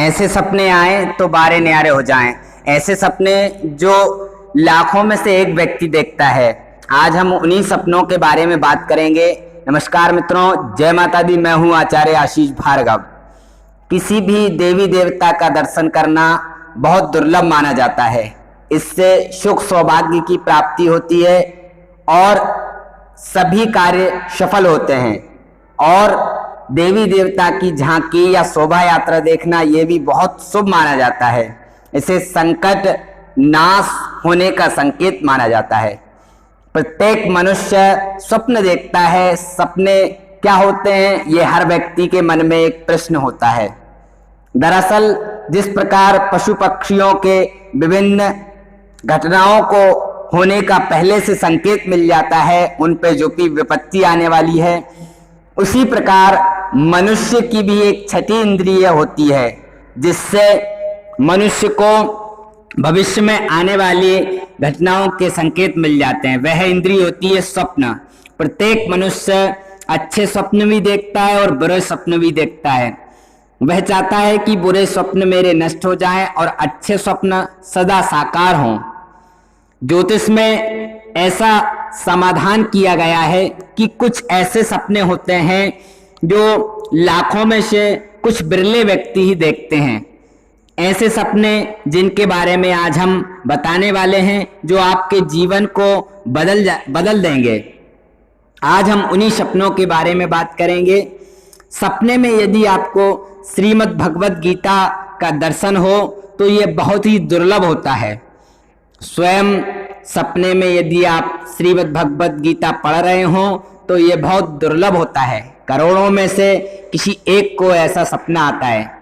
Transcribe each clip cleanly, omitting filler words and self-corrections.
ऐसे सपने आए तो बारे न्यारे हो जाएं। ऐसे सपने जो लाखों में से एक व्यक्ति देखता है। आज हम उन्हीं सपनों के बारे में बात करेंगे। नमस्कार मित्रों, जय माता दी। मैं हूं आचार्य आशीष भार्गव। किसी भी देवी देवता का दर्शन करना बहुत दुर्लभ माना जाता है। इससे सुख सौभाग्य की प्राप्ति होती है और सभी कार्य सफल होते हैं। और देवी देवता की झांकी या शोभा यात्रा देखना यह भी बहुत शुभ माना जाता है। इसे संकट नाश होने का संकेत माना जाता है। प्रत्येक मनुष्य स्वप्न देखता है। सपने क्या होते हैं, ये हर व्यक्ति के मन में एक प्रश्न होता है। दरअसल जिस प्रकार पशु पक्षियों के विभिन्न घटनाओं को होने का पहले से संकेत मिल जाता है, उन पे जो कि विपत्ति आने वाली है, उसी प्रकार मनुष्य की भी एक छठी इंद्रिय होती है जिससे मनुष्य को भविष्य में आने वाली घटनाओं के संकेत मिल जाते हैं। वह इंद्रिय होती है स्वप्न। प्रत्येक मनुष्य अच्छे स्वप्न भी देखता है और बुरे स्वप्न भी देखता है। वह चाहता है कि बुरे स्वप्न मेरे नष्ट हो जाएं और अच्छे स्वप्न सदा साकार हों। ज्योतिष में ऐसा समाधान किया गया है कि कुछ ऐसे सपने होते हैं जो लाखों में से कुछ बिरले व्यक्ति ही देखते हैं। ऐसे सपने जिनके बारे में आज हम बताने वाले हैं, जो आपके जीवन को बदल देंगे। आज हम उन्हीं सपनों के बारे में बात करेंगे। सपने में यदि आपको श्रीमद् भगवत गीता का दर्शन हो तो यह बहुत ही दुर्लभ होता है। स्वयं सपने में यदि आप श्रीमद् भगवत गीता पढ़ रहे हो तो यह बहुत दुर्लभ होता है। करोड़ों में से किसी एक को ऐसा सपना आता है।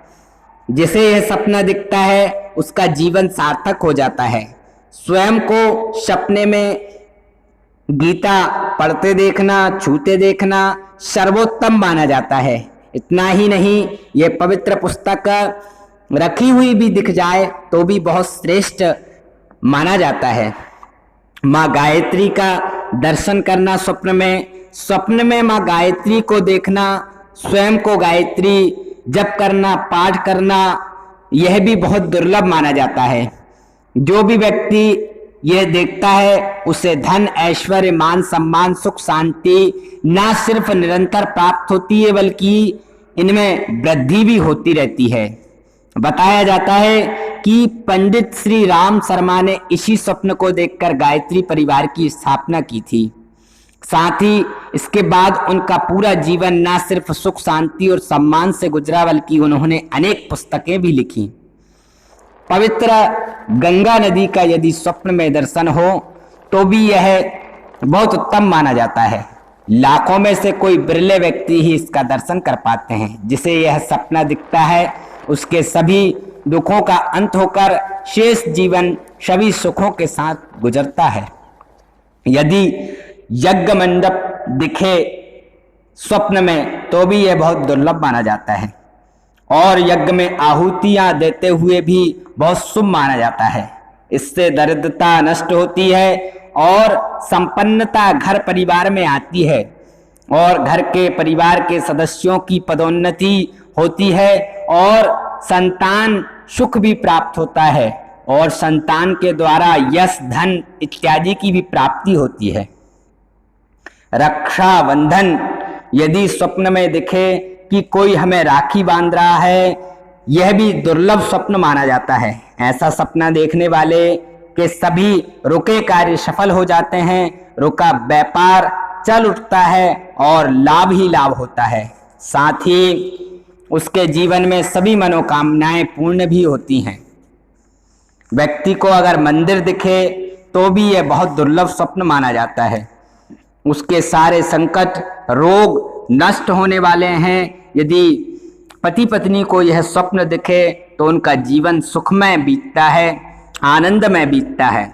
जिसे यह सपना दिखता है उसका जीवन सार्थक हो जाता है। स्वयं को सपने में गीता पढ़ते देखना, छूते देखना सर्वोत्तम माना जाता है। इतना ही नहीं, यह पवित्र पुस्तक रखी हुई भी दिख जाए तो भी बहुत श्रेष्ठ माना जाता है। माँ गायत्री का दर्शन करना स्वप्न में माँ गायत्री को देखना, स्वयं को गायत्री जप करना, पाठ करना, यह भी बहुत दुर्लभ माना जाता है। जो भी व्यक्ति यह देखता है उसे धन, ऐश्वर्य, मान सम्मान, सुख, शांति न सिर्फ निरंतर प्राप्त होती है बल्कि इनमें वृद्धि भी होती रहती है। बताया जाता है कि पंडित श्री राम शर्मा ने इसी स्वप्न को देखकर गायत्री परिवार की स्थापना की थी। साथ ही इसके बाद उनका पूरा जीवन न सिर्फ सुख, शांति और सम्मान से गुजरा बल्कि उन्होंने अनेक पुस्तकें भी लिखी। पवित्र गंगा नदी का यदि स्वप्न में दर्शन हो तो भी यह बहुत उत्तम माना जाता है। लाखों में से कोई बिरले व्यक्ति ही इसका दर्शन कर पाते हैं। जिसे यह सपना दिखता है उसके सभी दुखों का अंत होकर शेष जीवन सभी सुखों के साथ गुजरता है। यदि यज्ञ मंडप दिखे स्वप्न में तो भी यह बहुत दुर्लभ माना जाता है और यज्ञ में आहुतियां देते हुए भी बहुत शुभ माना जाता है। इससे दरिद्रता नष्ट होती है और संपन्नता घर परिवार में आती है और घर के परिवार के सदस्यों की पदोन्नति होती है और संतान सुख भी प्राप्त होता है और संतान के द्वारा यश, धन इत्यादि की भी प्राप्ति होती है। रक्षा बंधन यदि स्वप्न में दिखे कि कोई हमें राखी बांध रहा है, यह भी दुर्लभ स्वप्न माना जाता है। ऐसा सपना देखने वाले के सभी रुके कार्य सफल हो जाते हैं, रुका व्यापार चल उठता है और लाभ ही लाभ होता है। साथ ही उसके जीवन में सभी मनोकामनाएं पूर्ण भी होती हैं। व्यक्ति को अगर मंदिर दिखे तो भी यह बहुत दुर्लभ स्वप्न माना जाता है। उसके सारे संकट, रोग नष्ट होने वाले हैं। यदि पति पत्नी को यह स्वप्न दिखे तो उनका जीवन सुखमय बीतता है, आनंदमय बीतता है।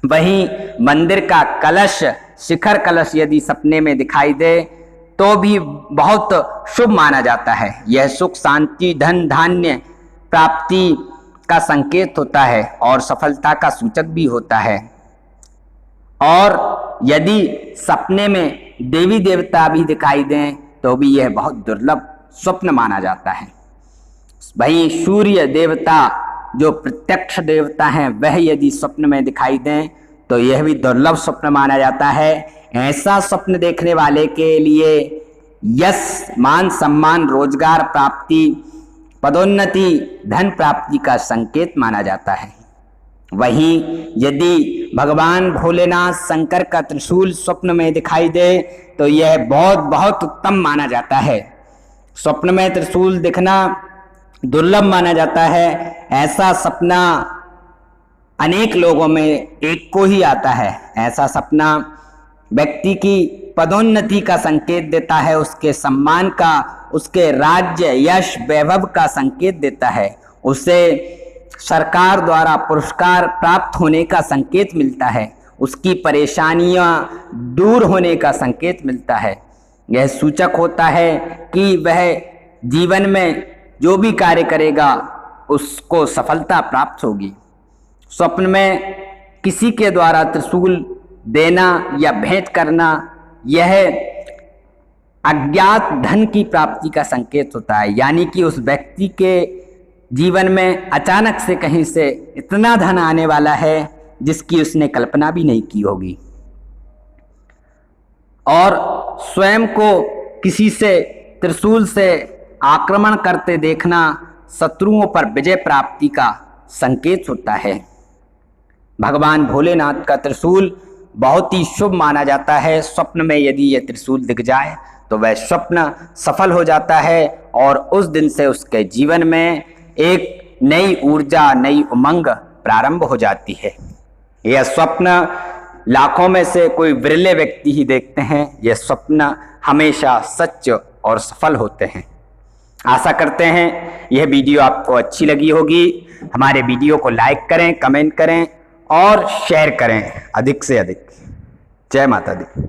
वहीं मंदिर का कलश, शिखर कलश यदि सपने में दिखाई दे तो भी बहुत शुभ माना जाता है। यह सुख, शांति, धन, धान्य प्राप्ति का संकेत होता है और सफलता का सूचक भी होता है। और यदि सपने में देवी देवता भी दिखाई दें तो भी यह बहुत दुर्लभ स्वप्न माना जाता है। वहीं सूर्य देवता जो प्रत्यक्ष देवता हैं वह यदि स्वप्न में दिखाई दें तो यह भी दुर्लभ स्वप्न माना जाता है। ऐसा स्वप्न देखने वाले के लिए यश, मान सम्मान, रोजगार प्राप्ति, पदोन्नति, धन प्राप्ति का संकेत माना जाता है। वहीं यदि भगवान भोलेनाथ शंकर का त्रिशूल स्वप्न में दिखाई दे तो यह बहुत बहुत उत्तम माना जाता है। स्वप्न में त्रिशूल दिखना दुर्लभ माना जाता है। ऐसा सपना अनेक लोगों में एक को ही आता है। ऐसा सपना व्यक्ति की पदोन्नति का संकेत देता है, उसके सम्मान का, उसके राज्य, यश, वैभव का संकेत देता है, उसे सरकार द्वारा पुरस्कार प्राप्त होने का संकेत मिलता है, उसकी परेशानियां दूर होने का संकेत मिलता है। यह सूचक होता है कि वह जीवन में जो भी कार्य करेगा उसको सफलता प्राप्त होगी। स्वप्न में किसी के द्वारा त्रिशूल देना या भेंट करना यह अज्ञात धन की प्राप्ति का संकेत होता है, यानी कि उस व्यक्ति के जीवन में अचानक से कहीं से इतना धन आने वाला है जिसकी उसने कल्पना भी नहीं की होगी। और स्वयं को किसी से त्रिशूल से आक्रमण करते देखना शत्रुओं पर विजय प्राप्ति का संकेत होता है। भगवान भोलेनाथ का त्रिशूल बहुत ही शुभ माना जाता है। स्वप्न में यदि यह त्रिशूल दिख जाए तो वह स्वप्न सफल हो जाता है और उस दिन से उसके जीवन में एक नई ऊर्जा, नई उमंग प्रारंभ हो जाती है। यह स्वप्न लाखों में से कोई विरले व्यक्ति ही देखते हैं। यह स्वप्न हमेशा सच और सफल होते हैं। आशा करते हैं यह वीडियो आपको अच्छी लगी होगी। हमारे वीडियो को लाइक करें, कमेंट करें और शेयर करें अधिक से अधिक। जय माता दी।